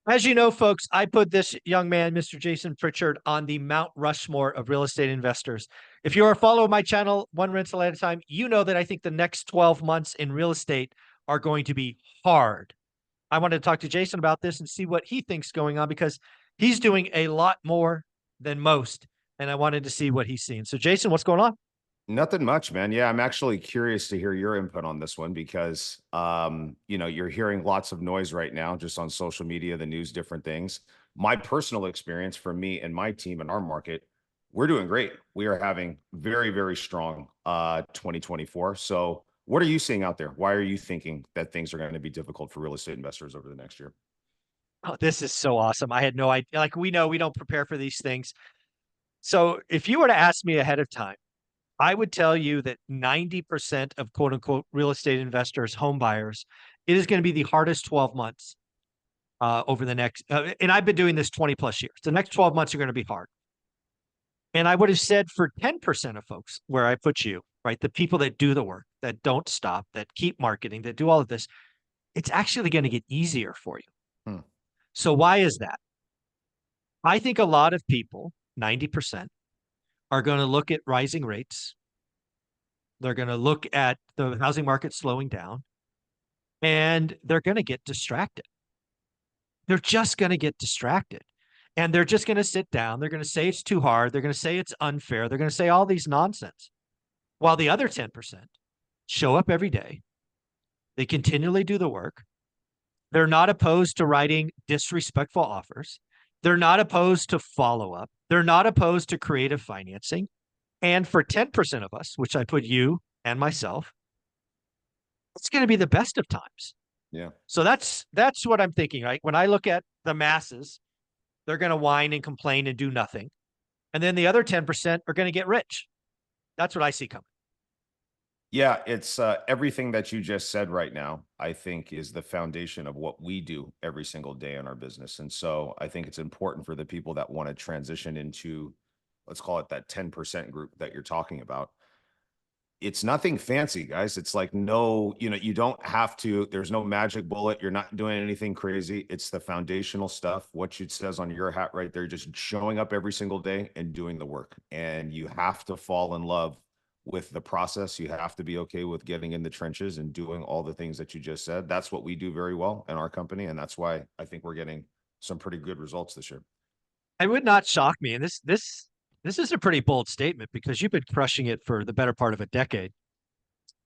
As you know, folks, I put this young man, Mr. Jason Pritchard, on the Mount Rushmore of real estate investors. If you're a follower of my channel, One Rental at a Time, you know that I think the next 12 months in real estate are going to be hard. I wanted to talk to Jason about this and see what he thinks going on because he's doing a lot more than most. And I wanted to see what he's seeing. So, Jason, what's going on? Nothing much, man. Yeah, I'm actually curious to hear your input on this one because you're hearing lots of noise right now just on social media, the news, different things. My personal experience for me and my team in our market, we're doing great. We are having very, very strong 2024. So what are you seeing out there? Why are you thinking that things are going to be difficult for real estate investors over the next year? Oh, this is so awesome. I had no idea. Like, we know we don't prepare for these things. So, if you were to ask me ahead of time, I would tell you that 90% of quote unquote real estate investors, home buyers, it is going to be the hardest 12 months over the next, and I've been doing this 20 plus years. The next 12 months are going to be hard. And I would have said for 10% of folks where I put you, right? The people that do the work, that don't stop, that keep marketing, that do all of this, it's actually going to get easier for you. Hmm. So, why is that? I think a lot of people, 90%, are going to look at rising rates. They're going to look at the housing market slowing down and they're going to get distracted. They're just going to get distracted and they're just going to sit down. They're going to say it's too hard. They're going to say it's unfair. They're going to say all these nonsense. While the other 10% show up every day, they continually do the work. They're not opposed to writing disrespectful offers. They're not opposed to follow up. They're not opposed to creative financing. And for 10% of us, which I put you and myself, it's going to be the best of times. Yeah. So that's what I'm thinking, right? When I look at the masses, they're going to whine and complain and do nothing. And then the other 10% are going to get rich. That's what I see coming. Yeah, it's everything that you just said right now, I think is the foundation of what we do every single day in our business. And so I think it's important for the people that want to transition into, let's call it that 10% group that you're talking about. It's nothing fancy, guys. It's like, no, you don't have to, there's no magic bullet. You're not doing anything crazy. It's the foundational stuff. What it says on your hat right there, just showing up every single day and doing the work. And you have to fall in love with the process. You have to be okay with getting in the trenches and doing all the things that you just said. That's what we do very well in our company. And that's why I think we're getting some pretty good results this year. It would not shock me. And this is a pretty bold statement because you've been crushing it for the better part of a decade.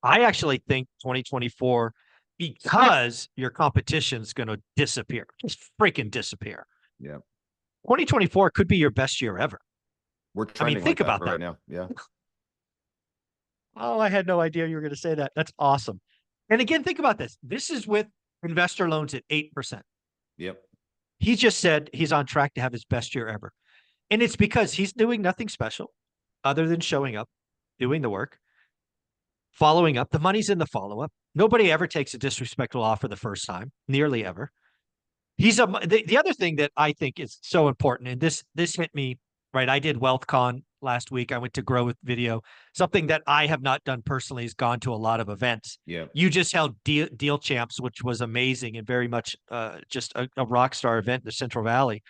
I actually think 2024, because your competition is going to disappear, just freaking disappear. Yeah. 2024 could be your best year ever. We're I mean, trending like think that about right that. now. Yeah. Oh, I had no idea you were going to say that. That's awesome. And again, think about this. This is with investor loans at 8%. Yep. He just said he's on track to have his best year ever. And it's because he's doing nothing special other than showing up, doing the work, following up. The money's in the follow up. Nobody ever takes a disrespectful offer the first time, nearly ever. The other thing that I think is so important, and this hit me right. I did WealthCon last week. I went to Grow with Video. Something that I have not done personally is gone to a lot of events. Yeah. You just held Deal Champs, which was amazing and very much just a rock star event in the Central Valley.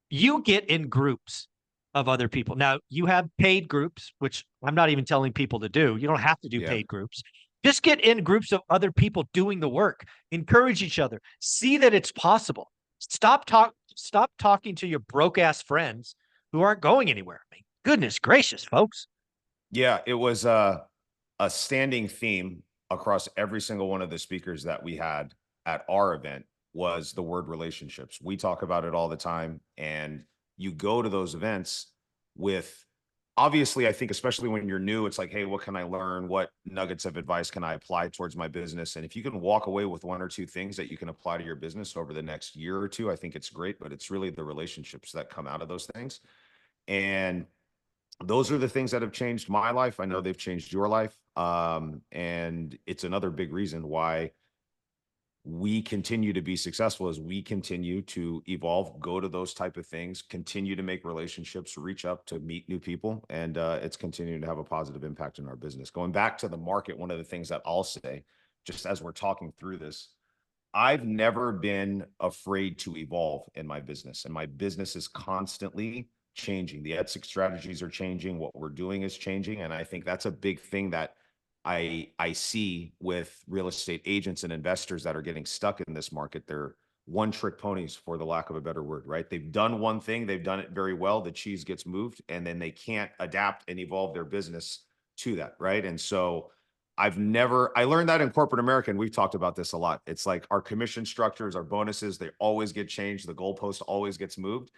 You get in groups of other people. Now, you have paid groups, which I'm not even telling people to do. You don't have to do Yeah. paid groups. Just get in groups of other people doing the work. Encourage each other. See that it's possible. Stop talking to your broke ass friends who aren't going anywhere. I mean, goodness gracious, folks. Yeah, it was a standing theme across every single one of the speakers that we had at our event was the word relationships. We talk about it all the time. And you go to those events with, obviously, I think, especially when you're new, it's like, hey, what can I learn? What nuggets of advice can I apply towards my business? And if you can walk away with one or two things that you can apply to your business over the next year or two, I think it's great. But it's really the relationships that come out of those things. And those are the things that have changed my life. I know they've changed your life. And it's another big reason why we continue to be successful as we continue to evolve, go to those type of things, continue to make relationships, reach up to meet new people. And it's continuing to have a positive impact in our business. Going back to the market, one of the things that I'll say, just as we're talking through this, I've never been afraid to evolve in my business, and my business is constantly changing. The exit strategies are changing. What we're doing is changing. And I think that's a big thing that I see with real estate agents and investors that are getting stuck in this market. They're one trick ponies, for the lack of a better word, right? They've done one thing, they've done it very well, the cheese gets moved, and then they can't adapt and evolve their business to that, right? And so I learned that in corporate America, and we've talked about this a lot. It's like our commission structures, our bonuses, they always get changed. The goalpost always gets moved.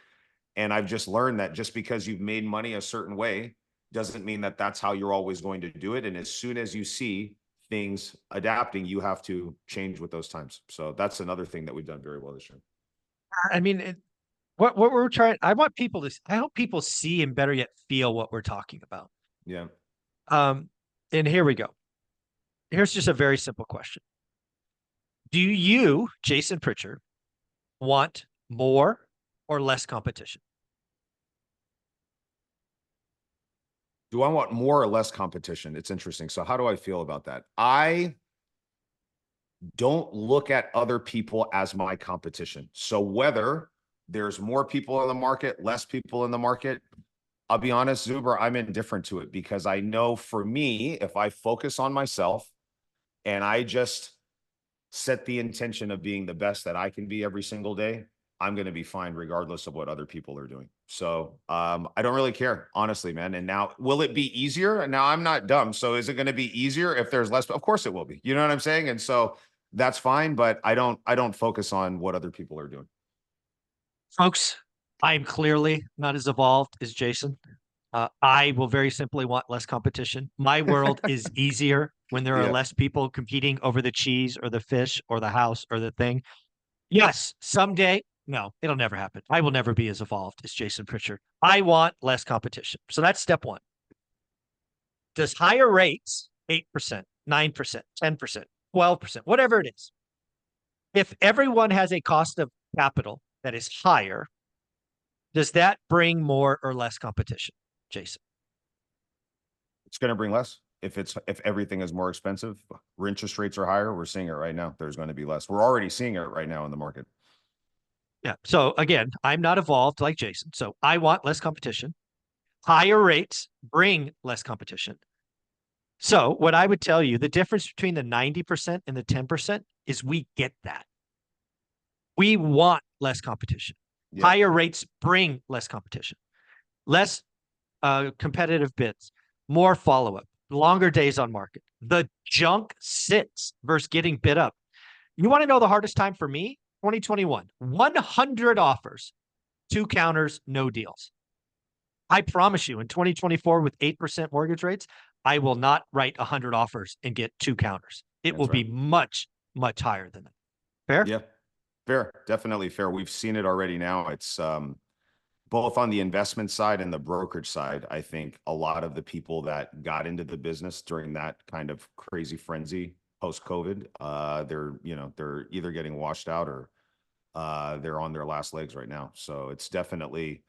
And I've just learned that just because you've made money a certain way doesn't mean that that's how you're always going to do it. And as soon as you see things adapting, you have to change with those times. So that's another thing that we've done very well this year. I mean, what we're trying, I want people to, I hope people see and better yet feel what we're talking about. Yeah. And here we go. Here's just a very simple question. Do you, Jason Pritchard, want more or less competition? Do I want more or less competition? It's interesting. So how do I feel about that? I don't look at other people as my competition. So whether there's more people in the market, less people in the market, I'll be honest, Zuber, I'm indifferent to it, because I know for me, if I focus on myself and I just set the intention of being the best that I can be every single day, I'm going to be fine regardless of what other people are doing. So I don't really care, honestly, man. And now, will it be easier? Now, I'm not dumb. So is it going to be easier if there's less? Of course it will be. You know what I'm saying? And so that's fine, but I don't focus on what other people are doing. Folks, I'm clearly not as evolved as Jason. I will very simply want less competition. My world is easier when there are Yeah. less people competing over the cheese or the fish or the house or the thing. Yes, someday. No, it'll never happen. I will never be as evolved as Jason Pritchard. I want less competition. So that's step one. Does higher rates, 8%, 9%, 10%, 12%, whatever it is, if everyone has a cost of capital that is higher, does that bring more or less competition, Jason? It's going to bring less. If everything is more expensive, interest rates are higher. We're seeing it right now. There's going to be less. We're already seeing it right now in the market. Yeah. So again, I'm not evolved like Jason. So I want less competition. Higher rates bring less competition. So what I would tell you, the difference between the 90% and the 10% is we get that. We want less competition. Yeah. Higher rates bring less competition, less competitive bids, more follow-up, longer days on market. The junk sits versus getting bid up. You want to know the hardest time for me? 2021, 100 offers, 2 counters, no deals. I promise you, in 2024 with 8% mortgage rates, I will not write 100 offers and get 2 counters. It will be much, much higher than that. Fair? Yeah, fair. Definitely fair. We've seen it already now. It's both on the investment side and the brokerage side. I think a lot of the people that got into the business during that kind of crazy frenzy post-COVID, they're either getting washed out or they're on their last legs right now. So it's definitely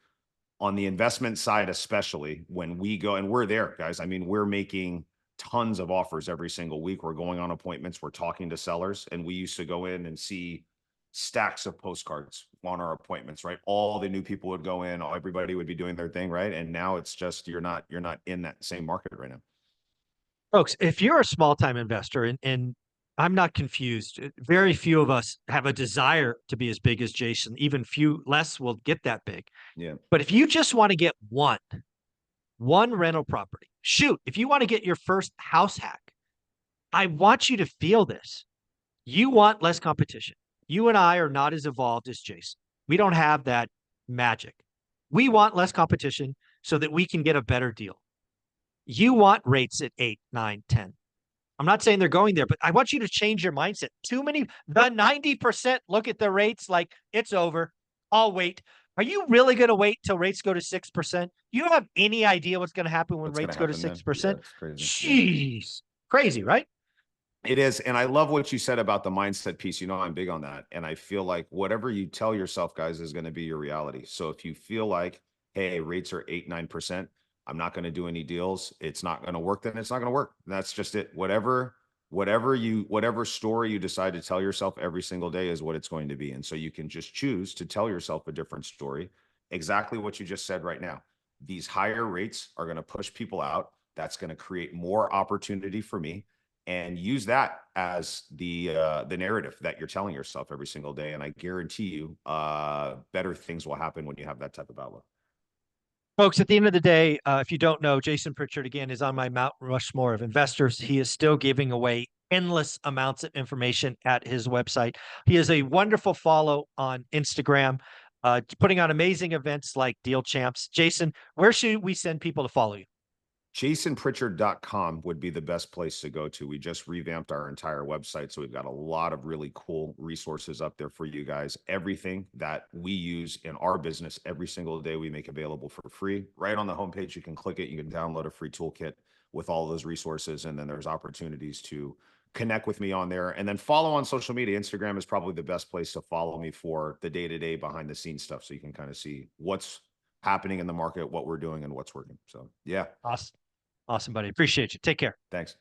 on the investment side, especially when we go, and we're there, guys. I mean, we're making tons of offers every single week. We're going on appointments. We're talking to sellers, and we used to go in and see stacks of postcards on our appointments, right? All the new people would go in, everybody would be doing their thing, right? And now it's just you're not in that same market right now. Folks, if you're a small time investor, and I'm not confused, very few of us have a desire to be as big as Jason, even few less will get that big. Yeah. But if you just want to get one rental property, shoot, if you want to get your first house hack, I want you to feel this. You want less competition. You and I are not as evolved as Jason. We don't have that magic. We want less competition so that we can get a better deal. You want rates at 8, 9, 10. I'm not saying they're going there, but I want you to change your mindset. The 90% look at the rates like it's over. I'll wait. Are you really going to wait till rates go to 6%? You don't have any idea what's going to happen when rates go to 6%? Yeah, it's crazy. Jeez. Crazy, right? It is. And I love what you said about the mindset piece. You know, I'm big on that. And I feel like whatever you tell yourself, guys, is going to be your reality. So if you feel like, hey, rates are 8, 9%, I'm not going to do any deals, it's not going to work, then it's not going to work. That's just it. Whatever whatever story you decide to tell yourself every single day is what it's going to be. And so you can just choose to tell yourself a different story. Exactly what you just said right now. These higher rates are going to push people out. That's going to create more opportunity for me, and use that as the narrative that you're telling yourself every single day. And I guarantee you, better things will happen when you have that type of outlook. Folks, at the end of the day, if you don't know, Jason Pritchard, again, is on my Mount Rushmore of investors. He is still giving away endless amounts of information at his website. He is a wonderful follow on Instagram, putting on amazing events like Deal Champs. Jason, where should we send people to follow you? JasonPritchard.com would be the best place to go to. We just revamped our entire website, so we've got a lot of really cool resources up there for you guys. Everything that we use in our business every single day, we make available for free. Right on the homepage, you can click it. You can download a free toolkit with all those resources, and then there's opportunities to connect with me on there. And then follow on social media. Instagram is probably the best place to follow me for the day-to-day behind the scenes stuff, so you can kind of see what's happening in the market, what we're doing, and what's working. So yeah. Awesome. Awesome, buddy. Appreciate you. Take care. Thanks.